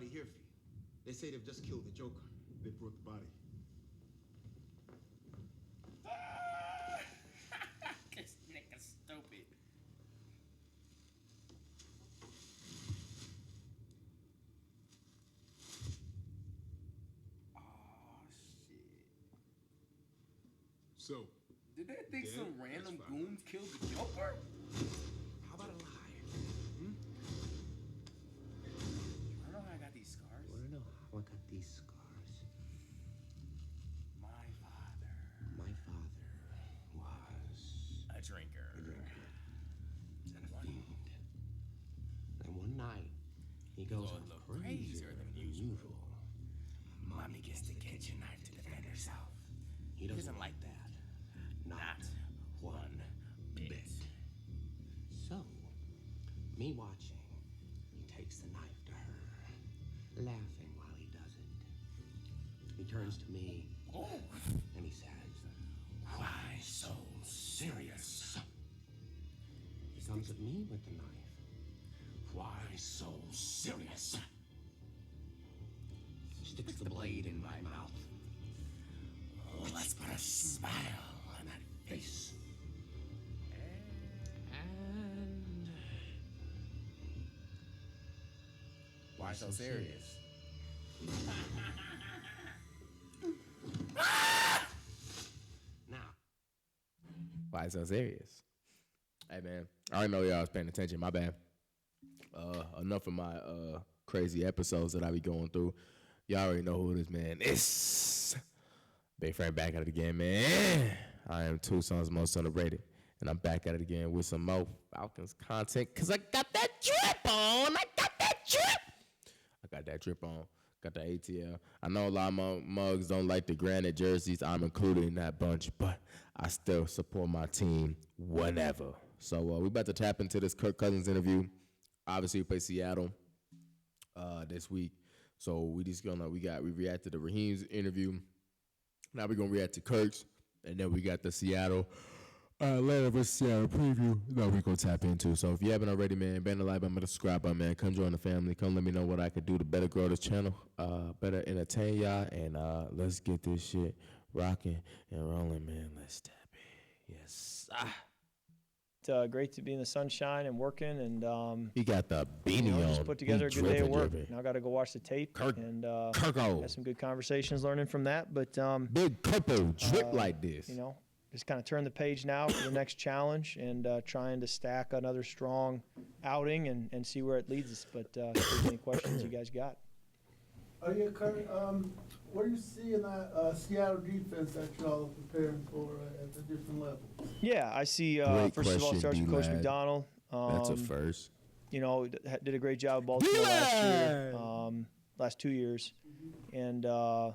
body here for you. They say they've just killed the Joker. They brought the body. This nigga's stupid. Oh, shit. So, Did they think Yeah, some random that's fine. goons killed the Joker? How about a lie? I don't know how I got these scars. I don't know how I got these scars. My father. My father was A drinker. a drinker and a fiend. And one night, he goes a out little crazier crazier than than usual. Mommy gets the kitchen knife to defend herself. He doesn't like that. Not one bit. So, me watching, he takes the knife to her, laughing while he does it. He turns to me Oh, and he says, why so serious? he comes at me with the knife. Why so serious? Sticks the blade in my mouth. Let's put a smile on that Face. And Why so serious? now, Why so serious? Hey man, I already know y'all was paying attention. My bad. Enough of my crazy episodes that I be going through. Y'all already know who it is, man. It's Big Frank back at it again, man. I am Tucson's most celebrated, and I'm back at it again with some more Falcons content because I got that drip on. I got that drip on. Got the ATL. I know a lot of mugs don't like the granite jerseys. I'm included in that bunch, but I still support my team whenever. So we about to tap into this Kirk Cousins interview. Obviously, we play Seattle this week. So we reacted to Raheem's interview. Now we're gonna react to Kirk's, and then we got the Seattle Atlanta vs. Seattle preview that we're gonna tap into. So if you haven't already, man, bang the like button, the subscribe button, man. Come join the family. Come let me know what I could do to better grow this channel, better entertain y'all, and let's get this shit rocking and rolling, man. Let's tap it. Yes. Great to be in the sunshine and working, and He got the beanie on. just put together a He good day of work. dripping. Now I got to go watch the tape and Kirko. had some good conversations learning from that. But Big Kirko drip like this. Just kind of turn the page now for the next challenge and trying to stack another strong outing and see where it leads us. But if there's any questions you guys got. Oh yeah, Kurt. What are you seeing that Seattle defense that y'all are preparing for at the different levels? Yeah, I see. Great First of all, question, starts with Coach D-Lad. McDonald. That's a first. Did a great job at Baltimore last year, last 2 years, and I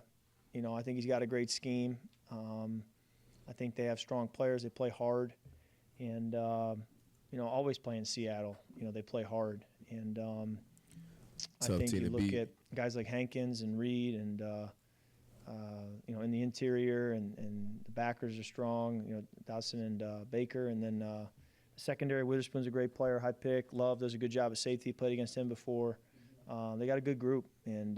think he's got a great scheme. I think they have strong players. They play hard, and always playing Seattle. They play hard, and I Tough think team you to look beat. at guys like Hankins and Reed, and in the interior, and the backers are strong. Dawson and Baker, and then secondary. Witherspoon's a great player, high pick. Love does a good job at safety. Played against him before. They got a good group, and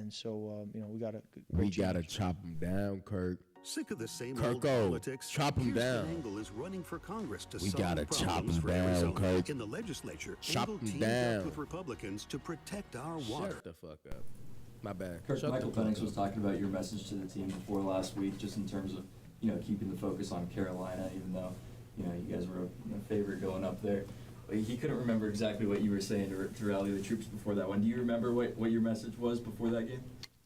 so we got a great We got to challenge. chop him down, Kirk. Sick of the same Kirko, old politics? chop 'em Kirsten down. Engel is running for Congress to We solve gotta chop problems 'em for down, Arizona. Kirk. In the legislature, Chop Engel 'em teamed down. up with Republicans to protect our water. Shut the fuck up. My bad. Kirk, Shut Michael the fuck Penix was up. talking about your message to the team before last week, just in terms of keeping the focus on Carolina, even though you guys were a favorite going up there. But he couldn't remember exactly what you were saying to rally the troops before that one. Do you remember what your message was before that game?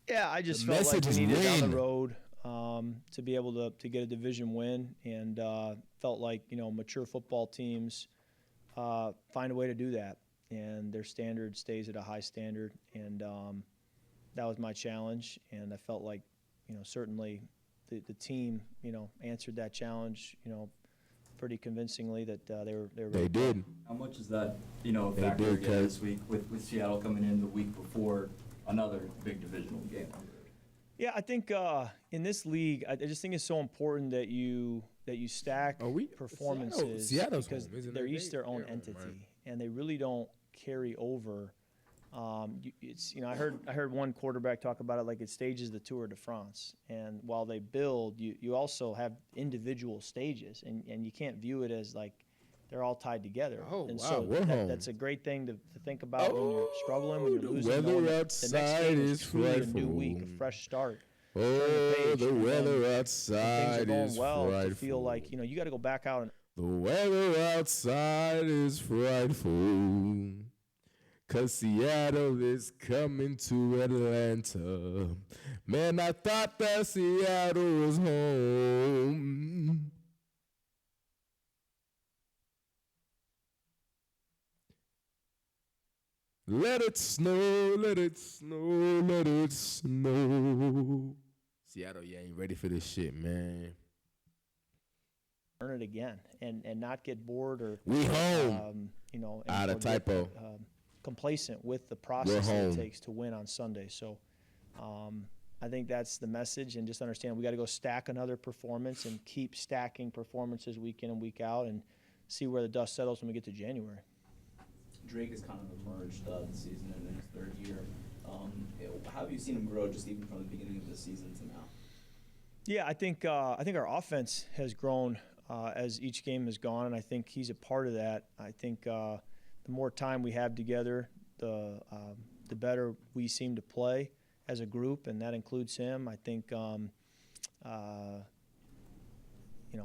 Yeah, I just The felt like message we is needed down win. the road to be able to get a division win, and felt like mature football teams find a way to do that, and their standard stays at a high standard, and that was my challenge, and I felt like certainly the team answered that challenge pretty convincingly that they were They ready. did. How much is that a factor did, again Kirk. this week with Seattle coming in the week before another big divisional game? Yeah, I think in this league, I just think it's so important that you stack performances Seattle's because home, isn't they're it? each their own They're home, entity, right? and they really don't carry over I heard one quarterback talk about it like it stages the Tour de France. And while they build, you also have individual stages, and you can't view it as like they're all tied together. Oh, and wow, so we're home. that's a great thing to think about when you're struggling, when you're the losing. weather knowing that the outside next game is is truly a new week, a frightful. fresh start. Oh, page, the and weather when outside things are going is well, frightful. to feel like you got to go back out and The weather outside is frightful. 'Cause Seattle is coming to Atlanta. Man, I thought that Seattle was home. Let it snow, let it snow, let it snow. Seattle, you ain't ready for this shit, man. learn it again, and not get bored or We home. and, A or get, typo. complacent with the process that home. it takes to win on Sunday. So I think that's the message, and just understand we got to go stack another performance and keep stacking performances week in and week out, and see where the dust settles when we get to January. Drake has kind of emerged this season in his third year. How have you seen him grow just even from the beginning of the season to now? Yeah, I think our offense has grown as each game has gone, and I think he's a part of that. I think the more time we have together, the better we seem to play as a group, and that includes him. I think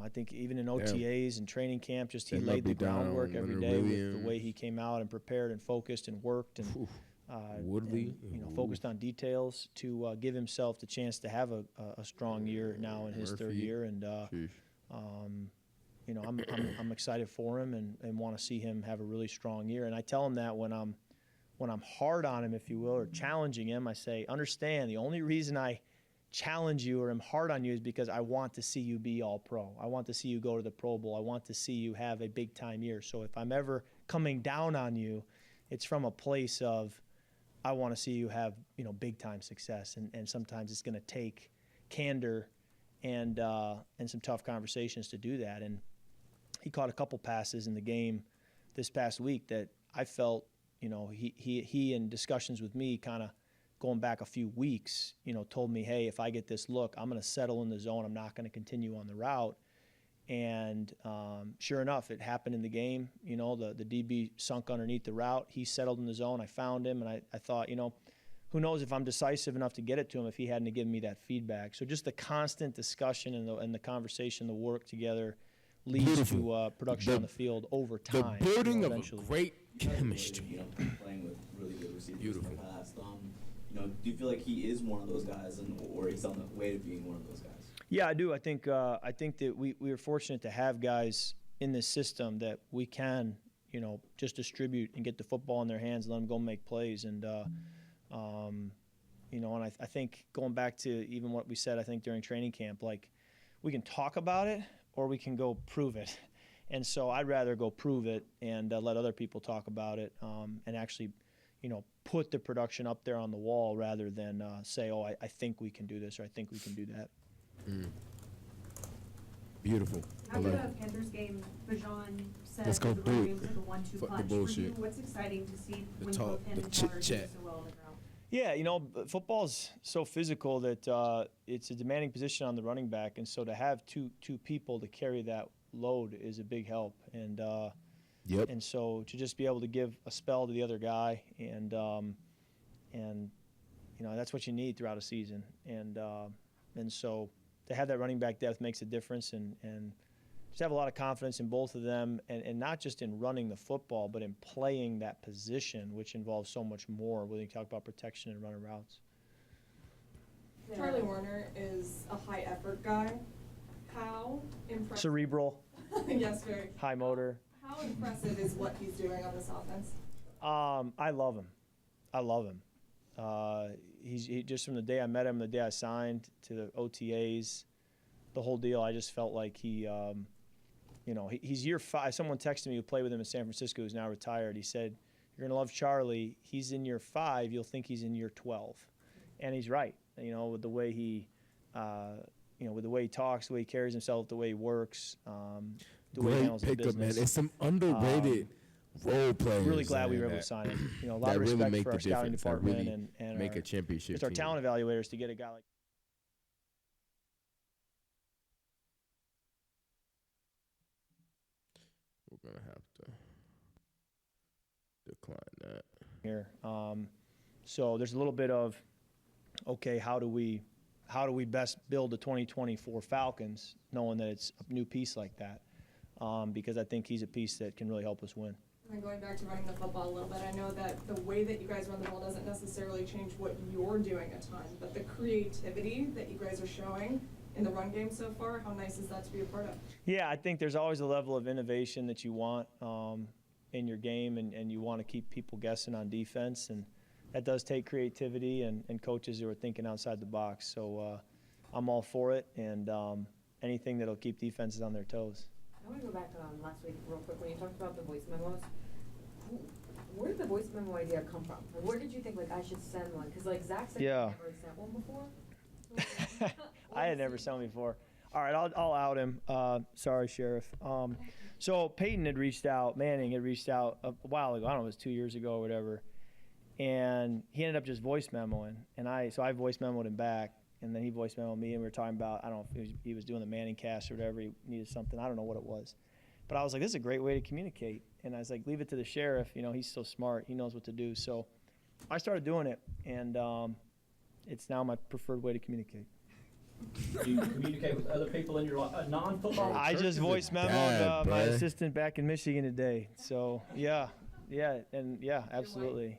I think even in OTAs and training camp, just he That laid the might be down groundwork every Leonard day with Williams. the way he came out and prepared and focused and worked and Woodley. focused on details to give himself the chance to have a strong year now in his third Murphy. year. And Sheesh. I'm excited for him and want to see him have a really strong year. And I tell him that when I'm hard on him, if you will, or challenging him, I say, understand the only reason I challenge you or am hard on you is because I want to see you be all pro. I want to see you go to the Pro Bowl. I want to see you have a big time year. So if I'm ever coming down on you, it's from a place of I want to see you have big time success. And sometimes it's going to take candor and some tough conversations to do that. And he caught a couple passes in the game this past week that I felt he in discussions with me kind of going back a few weeks, told me, hey, if I get this look, I'm going to settle in the zone. I'm not going to continue on the route. And sure enough, it happened in the game. The DB sunk underneath the route. He settled in the zone. I found him, and I thought, who knows if I'm decisive enough to get it to him if he hadn't given me that feedback. So just the constant discussion and the conversation, the work together leads Beautiful. to production on the field over The time. building of a eventually. great You guys are chemistry. playing with really good receivers Beautiful. in the past. Do you feel like he is one of those guys, or he's on the way to being one of those guys? Yeah, I do. I think that we are fortunate to have guys in this system that we can, just distribute and get the football in their hands and let them go make plays. And, and I think going back to even what we said, I think during training camp, like we can talk about it or we can go prove it. And so I'd rather go prove it and let other people talk about it and actually, put the production up there on the wall rather than say, oh, I think we can do this or I think we can do that. Beautiful. I After love the Panthers game, Bajan said Let's go the do run it. game was like a 1-2 Fuck the punch. bullshit. For you, what's exciting to see The when talk, both him the and Pollard do chit-chat. so well on the ground? Yeah, football's so physical that it's a demanding position on the running back, and so to have two people to carry that load is a big help. And Yep. and so to just be able to give a spell to the other guy, and that's what you need throughout a season. And so to have that running back depth makes a difference, and just have a lot of confidence in both of them, and not just in running the football, but in playing that position, which involves so much more when you talk about protection and running routes. Charlie Warner is a high effort guy. How impressive? Cerebral, Yes, very. high motor. How impressive is what he's doing on this offense? I love him. He just from the day I met him, the day I signed to the OTAs, the whole deal. I just felt like he's year 5. Someone texted me who played with him in San Francisco, who's now retired. He said, "You're gonna love Charlie. He's in year 5. You'll think he's in year 12," and he's right. With the way he, with the way he talks, the way he carries himself, the way he works, the way he Great handles the pickup, man. business. It's some underrated role players. Really glad we man, were able that- to sign him. You know, a lot that of really respect make for the our scouting difference, that department really and make our, a championship just our team. talent evaluators to get a guy like. We're gonna have to decline that. Here. So there's a little bit of, okay, how do we best build the 2024 Falcons, knowing that it's a new piece like that? Because I think he's a piece that can really help us win. And going back to running the football a little bit, I know that the way that you guys run the ball doesn't necessarily change what you're doing a ton, but the creativity that you guys are showing in the run game so far, how nice is that to be a part of? Yeah, I think there's always a level of innovation that you want in your game, and you want to keep people guessing on defense, and that does take creativity and coaches who are thinking outside the box. So I'm all for it, and anything that'll keep defenses on their toes. I want to go back last week real quick when you talked about the voice memos. Where did the voice memo idea come from? Like, where did you think, like, I should send one? Because, like, Zach said Yeah. he never sent one before. I had never seen him before. All right, I'll out him. Sorry, Sheriff. So Peyton had reached out, Manning had reached out a while ago. I don't know, it was 2 years ago or whatever. And he ended up just voice memoing. And I voice memoed him back. And then he voice memoed me, and we were talking about, I don't know if he was doing the Manning cast or whatever. He needed something. I don't know what it was. But I was like, this is a great way to communicate. And I was like, leave it to the sheriff. You know, he's so smart. He knows what to do. So I started doing it, and it's now my preferred way to communicate. Do you communicate with other people in your non-football? I just voice memoed my assistant back in Michigan today. So yeah, absolutely.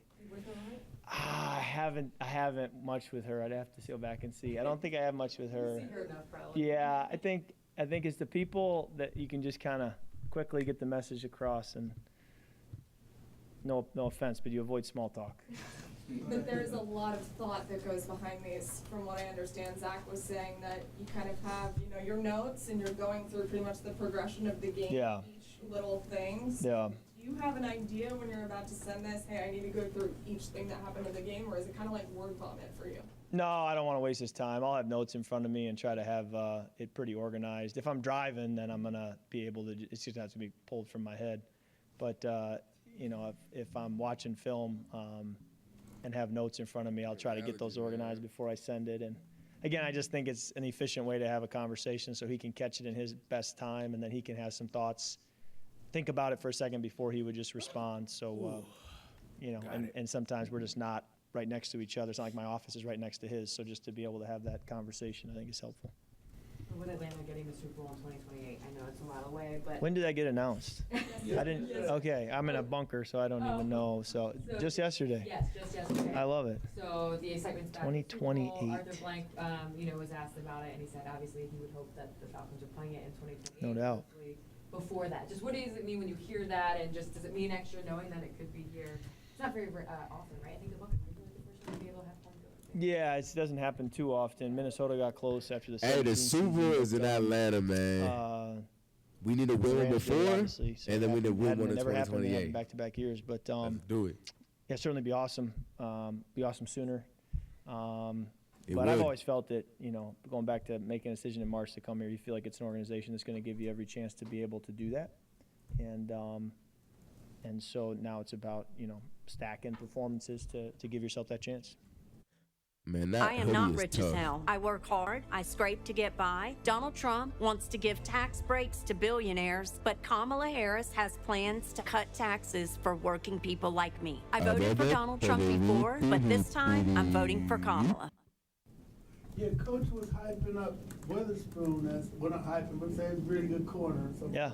I haven't much with her. I'd have to go back and see. I don't think I have much with her. See her enough, probably. Yeah, I think it's the people that you can just kind of quickly get the message across, and no offense, but you avoid small talk. But there's a lot of thought that goes behind these. From what I understand, Zach was saying that you kind of have, your notes, and you're going through pretty much the progression of the game, Yeah. each little thing. So Yeah. do you have an idea when you're about to send this, hey, I need to go through each thing that happened in the game, or is it kind of like word vomit for you? No, I don't want to waste his time. I'll have notes in front of me and try to have it pretty organized. If I'm driving, then I'm going to be able to, it's just has to be pulled from my head. But, if I'm watching film and have notes in front of me, I'll try to get those organized before I send it. And again, I just think it's an efficient way to have a conversation so he can catch it in his best time, and then he can have some thoughts, think about it for a second before he would just respond. So, and sometimes we're just not right next to each other. It's not like my office is right next to his. So just to be able to have that conversation, I think is helpful. With Atlanta getting the Super Bowl in 2028, I know it's a while away, but When did that get announced? I didn't. Okay, I'm in a bunker, so I don't even know. So just yesterday. Yes, just yesterday. I love it. So the excitement's back. in the Super Bowl. 2028. Arthur Blank, was asked about it, and he said obviously he would hope that the Falcons are playing it in 2028. No doubt. hopefully Before that, just what does it mean when you hear that, and just does it mean extra knowing that it could be here? It's not very often, right? I think the Buccaneers are the first one to be able to have home field. Yeah, it doesn't happen too often. Minnesota got close after the. Hey, the 17 Super Bowl season, is in but, Atlanta, man. We need to win one Rams did, before, obviously, so and then we need to win one in never happened 2028. back-to-back years, but Let's do it. yeah, certainly be awesome. Be awesome sooner. It But I've would. always felt that, going back to making a decision in March to come here, you feel like it's an organization that's going to give you every chance to be able to do that. And so now it's about, stacking performances to give yourself that chance. Man, that I am hoodie not is rich tough. as hell. I work hard. I scrape to get by. Donald Trump wants to give tax breaks to billionaires, but Kamala Harris has plans to cut taxes for working people like me. I voted for Donald Trump before, but this time I'm voting for Kamala. Yeah, Coach was hyping up Witherspoon as, well, not hyping, but saying it's a really good corner. So, Yeah.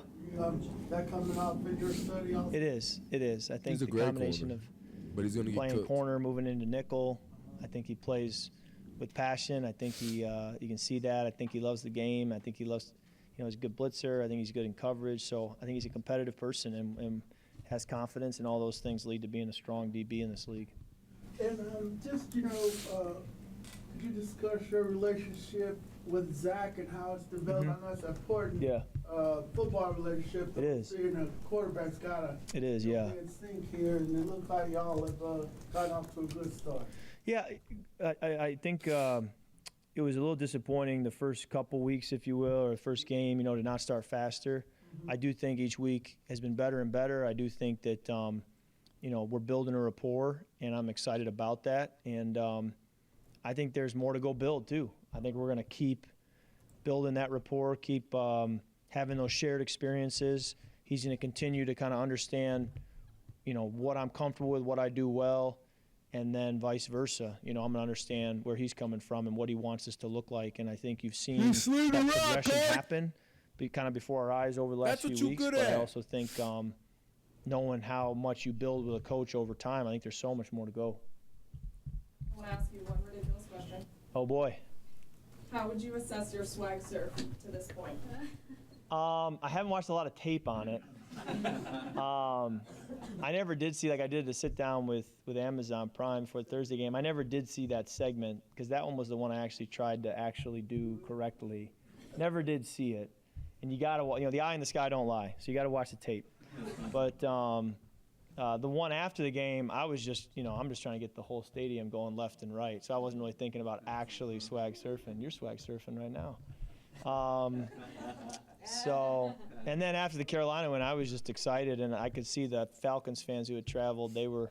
That coming out in your study also? It is. I think He's a the great combination corner, of but he's gonna get playing cooked. corner, moving into nickel, I think he plays with passion. I think you can see that. I think he loves the game. I think he loves, he's a good blitzer. I think he's good in coverage. So I think he's a competitive person and has confidence, and all those things lead to being a strong DB in this league. And just, could you discuss your relationship with Zach and how it's developed? I know it's important. Yeah. Football relationship. It is. Seeing a quarterback's got to It is, yeah. be in sync here, and it looks like y'all have gotten off to a good start. Yeah, I think it was a little disappointing the first couple weeks, if you will, or the first game, to not start faster. I do think each week has been better and better. I do think that, we're building a rapport, and I'm excited about that. And I think there's more to go build, too. I think we're going to keep building that rapport, keep having those shared experiences. He's going to continue to kind of understand, what I'm comfortable with, what I do well, and then vice versa. I'm going to understand where he's coming from and what he wants us to look like. And I think you've seen that progression happen kind of before our eyes over the last few weeks. But I also think knowing how much you build with a coach over time, I think there's so much more to go. I want to ask you one ridiculous question. Oh, boy. How would you assess your swag surf to this point? I haven't watched a lot of tape on it. I never did see, like I did to sit down with Amazon Prime for a Thursday game. I never did see that segment because that one was the one I actually tried to actually do correctly. Never did see it. And you got to, the eye in the sky don't lie. So you got to watch the tape. But the one after the game, I was just, I'm just trying to get the whole stadium going left and right. So I wasn't really thinking about actually swag surfing. You're swag surfing right now. And then after the Carolina win, I was just excited, and I could see the Falcons fans who had traveled, they were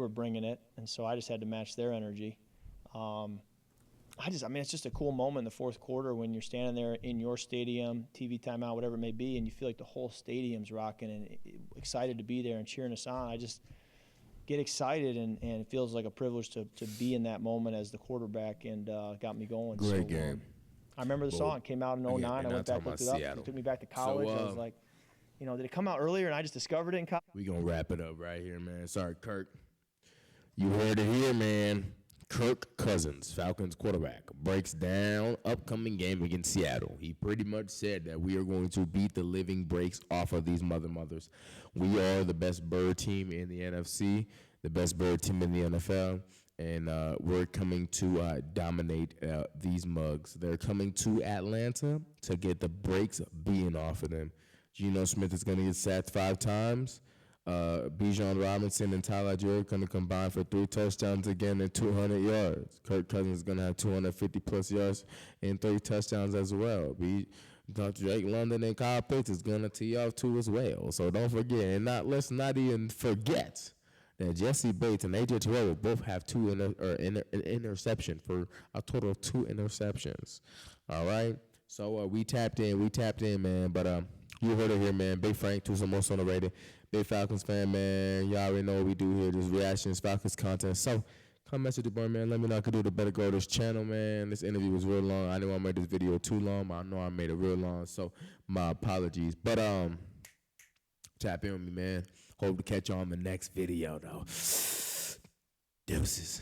bringing it, and so I just had to match their energy. It's just a cool moment in the fourth quarter when you're standing there in your stadium, TV timeout, whatever it may be, and you feel like the whole stadium's rocking and excited to be there and cheering us on. I just get excited, and it feels like a privilege to be in that moment as the quarterback, and got me going. Great game. I remember the song. It came out in 09. I went back, looked it up. It took me back to college. I was like, did it come out earlier and I just discovered it in college? We going to wrap it up right here, man. Sorry, Kirk. You heard it here, man. Kirk Cousins, Falcons quarterback, breaks down upcoming game against Seattle. He pretty much said that we are going to beat the living breaks off of these mothers. We are the best bird team in the NFC, the best bird team in the NFL. And we're coming to dominate these mugs. They're coming to Atlanta to get the breaks being off of them. Geno Smith is going to get sacked 5 times. Bijan Robinson and Tyler Joy are going to combine for 3 touchdowns again and 200 yards. Kirk Cousins is going to have 250-plus yards and 3 touchdowns as well. Drake London and Kyle Pitts is going to tee off too as well. So don't forget, and let's not even forget that Jesse Bates and A.J. Terrell will both have 2 interception for a total of 2 interceptions. All right? So we tapped in, man. But you heard it here, man. Big Frank, Tucson Most Underrated. Big Falcons fan, man. Y'all already know what we do here. Just reactions, Falcons content. So come message the boy, man. Let me know I can do the better grow this channel, man. This interview was real long. I didn't want to make this video too long, but I know I made it real long. So my apologies. But tap in with me, man. Hope to catch you on the next video, though. Deuces.